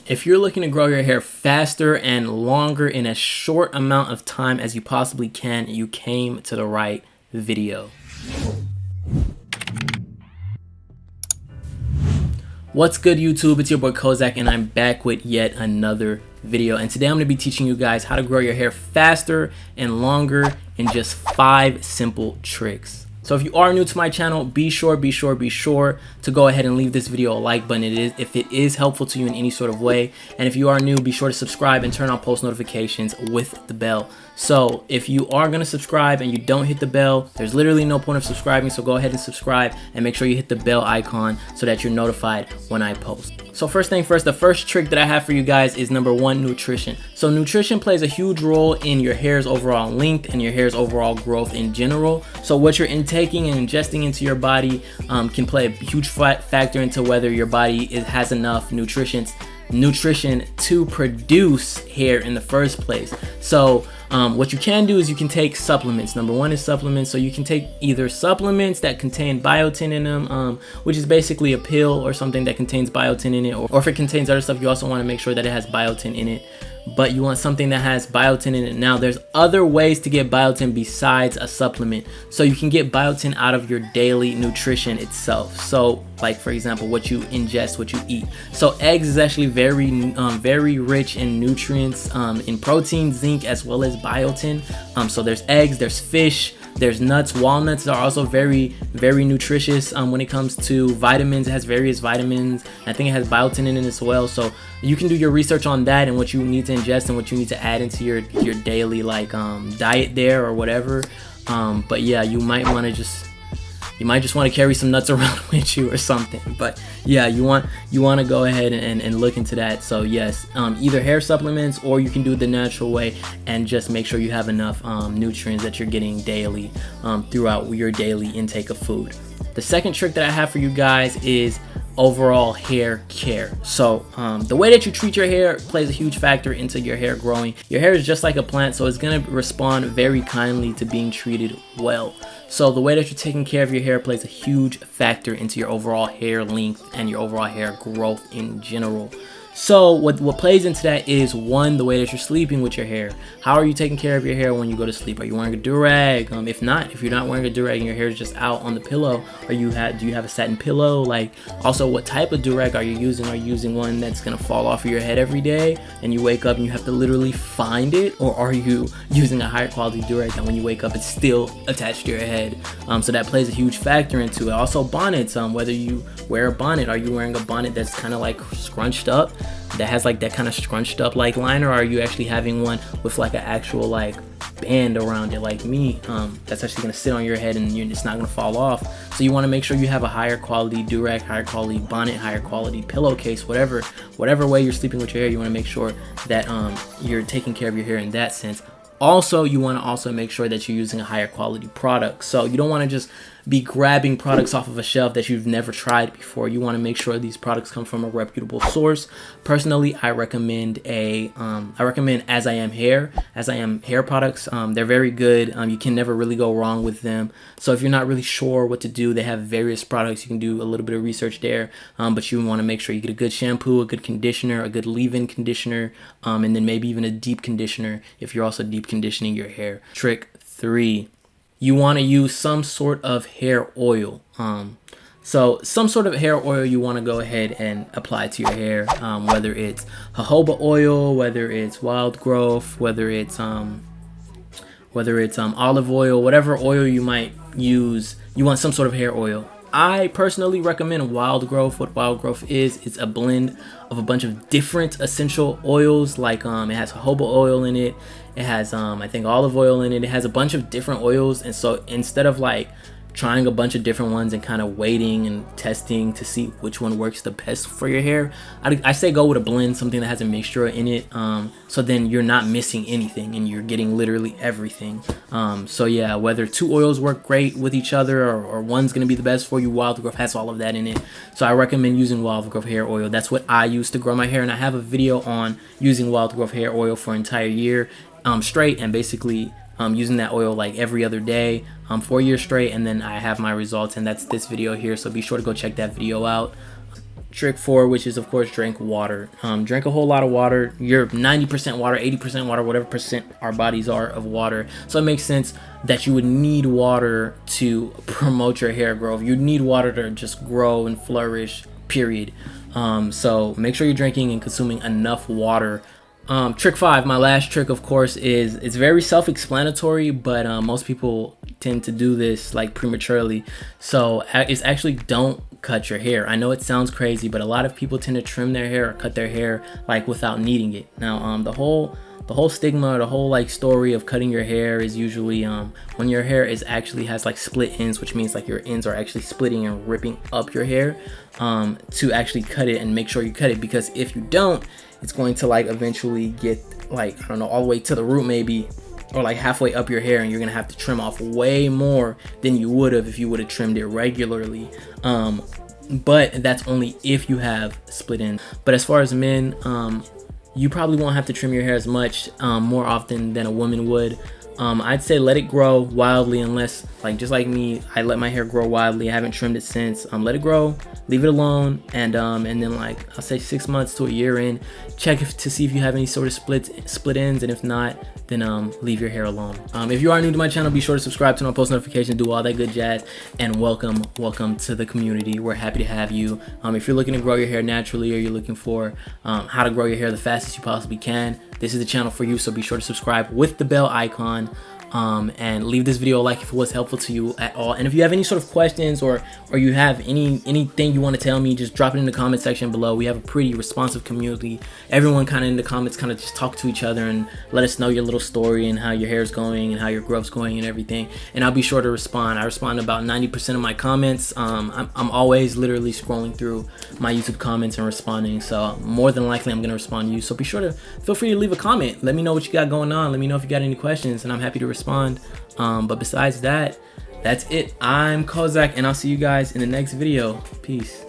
If you're looking to grow your hair faster and longer in a short amount of time as you possibly can, you came to the right video. What's good, YouTube? It's your boy Kozact, and I'm back with yet another video. And today I'm going to be teaching you guys how to grow your hair faster and longer in just 5 simple tricks. So if you are new to my channel, be sure to go ahead and leave this video a like button if it is helpful to you in any sort of way. And if you are new, be sure to subscribe and turn on post notifications with the bell. So if you are going to subscribe and you don't hit the bell, there's literally no point of subscribing. So go ahead and subscribe and make sure you hit the bell icon so that you're notified when I post. So first thing first, the first trick that I have for you guys is number 1, nutrition. So nutrition plays a huge role in your hair's overall length and your hair's overall growth in general. So what you're intaking and ingesting into your body can play a huge factor into whether your body has enough nutrition to produce hair in the first place. So what you can do is you can take supplements. Number 1 is supplements. So you can take either supplements that contain biotin in them, which is basically a pill or something that contains biotin in it, or if it contains other stuff, you also want to make sure that it has biotin in it. But you want something that has biotin in it. Now, there's other ways to get biotin besides a supplement. So you can get biotin out of your daily nutrition itself. So like, for example, what you ingest, what you eat. So eggs is actually very rich in nutrients, in protein, zinc, as well as biotin. So there's eggs, there's fish, there's nuts. Walnuts are also very nutritious when it comes to vitamins. It has various vitamins. I think it has biotin in it as well. So you can do your research on that and what you need to ingest and what you need to add into your daily diet there or whatever. But yeah, you might just want to carry some nuts around with you or something. But yeah, you want to go ahead and look into that. So yes, either hair supplements, or you can do it the natural way and just make sure you have enough nutrients that you're getting daily throughout your daily intake of food. The second trick that I have for you guys is overall hair care. So the way that you treat your hair plays a huge factor into your hair growing. Your hair is just like a plant, so it's going to respond very kindly to being treated well. So the way that you're taking care of your hair plays a huge factor into your overall hair length and your overall hair growth in general. So what plays into that is, 1, the way that you're sleeping with your hair. How are you taking care of your hair when you go to sleep? Are you wearing a do-rag? If you're not wearing a do-rag and your hair is just out on the pillow, do you have a satin pillow? Also, what type of do-rag are you using? Are you using one that's gonna fall off of your head every day and you wake up and you have to literally find it? Or are you using a higher quality do-rag that when you wake up it's still attached to your head? So that plays a huge factor into it. Also, bonnets. Whether you wear a bonnet, are you wearing a bonnet that's kind of like scrunched up, that has like that kind of scrunched up like liner, or are you actually having one with like an actual like band around it like me, that's actually going to sit on your head and it's not going to fall off? So you want to make sure you have a higher quality do-rag, higher quality bonnet, higher quality pillowcase, whatever way you're sleeping with your hair. You want to make sure that you're taking care of your hair in that sense. Also, you want to also make sure that you're using a higher quality product. So you don't want to just be grabbing products off of a shelf that you've never tried before. You want to make sure these products come from a reputable source. Personally, I recommend As I Am Hair products. They're very good. You can never really go wrong with them. So if you're not really sure what to do, they have various products. You can do a little bit of research there, but you want to make sure you get a good shampoo, a good conditioner, a good leave-in conditioner, and then maybe even a deep conditioner if you're also deep conditioning your hair. Trick 3. You want to use some sort of hair oil. So some sort of hair oil you want to go ahead and apply to your hair, whether it's jojoba oil, whether it's wild growth, whether it's olive oil, whatever oil you might use, you want some sort of hair oil. I personally recommend wild growth. What wild growth is, it's a blend of a bunch of different essential oils. Like it has jojoba oil in it. It has I think olive oil in it. It has a bunch of different oils, and so instead of like trying a bunch of different ones and kind of waiting and testing to see which one works the best for your hair, I say go with a blend, something that has a mixture in it, so then you're not missing anything and you're getting literally everything. So yeah, whether 2 oils work great with each other or one's gonna be the best for you, wild growth has all of that in it. So I recommend using wild growth hair oil. That's what I use to grow my hair, and I have a video on using wild growth hair oil for an entire year straight, and basically using that oil like every other day 4 years straight, and then I have my results, and that's this video here. So be sure to go check that video out. trick 4, which is of course drink water. Drink a whole lot of water. You're 90% water, 80% water, whatever percent our bodies are of water. So it makes sense that you would need water to promote your hair growth. You need water to just grow and flourish, period. So make sure you're drinking and consuming enough water. Trick 5, my last trick, of course, is it's very self-explanatory, but most people tend to do this like prematurely. So it's actually don't cut your hair. I know it sounds crazy, but a lot of people tend to trim their hair or cut their hair like without needing it. Now the whole stigma or the whole like story of cutting your hair is usually when your hair actually has like split ends, which means like your ends are actually splitting and ripping up your hair, to actually cut it and make sure you cut it, because if you don't, it's going to like eventually get like, I don't know, all the way to the root maybe, or like halfway up your hair, and you're gonna have to trim off way more than you would have if you would have trimmed it regularly. But that's only if you have split ends. But as far as men, you probably won't have to trim your hair as much, more often than a woman would. I'd say let it grow wildly, unless like just like me, I let my hair grow wildly. I haven't trimmed it since. Let it grow, leave it alone, and then like I'll say 6 months to a year in, check to see if you have any sort of split ends, and if not, then leave your hair alone. If you are new to my channel, be sure to subscribe, turn on post notifications, do all that good jazz, and welcome to the community. We're happy to have you. If you're looking to grow your hair naturally, or you're looking for how to grow your hair the fastest you possibly can, this is the channel for you. So be sure to subscribe with the bell icon. And leave this video a like if it was helpful to you at all. And if you have any sort of questions, or you have anything you want to tell me, just drop it in the comment section below. We have a pretty responsive community. Everyone kind of in the comments kind of just talk to each other and let us know your little story and how your hair is going and how your growth's going and everything. And I'll be sure to respond. I respond to about 90% of my comments. I'm always literally scrolling through my YouTube comments and responding. So more than likely I'm going to respond to you. So be sure to feel free to leave a comment. Let me know what you got going on. Let me know if you got any questions, and I'm happy to respond. But besides that, that's it. I'm Kozact, and I'll see you guys in the next video. Peace.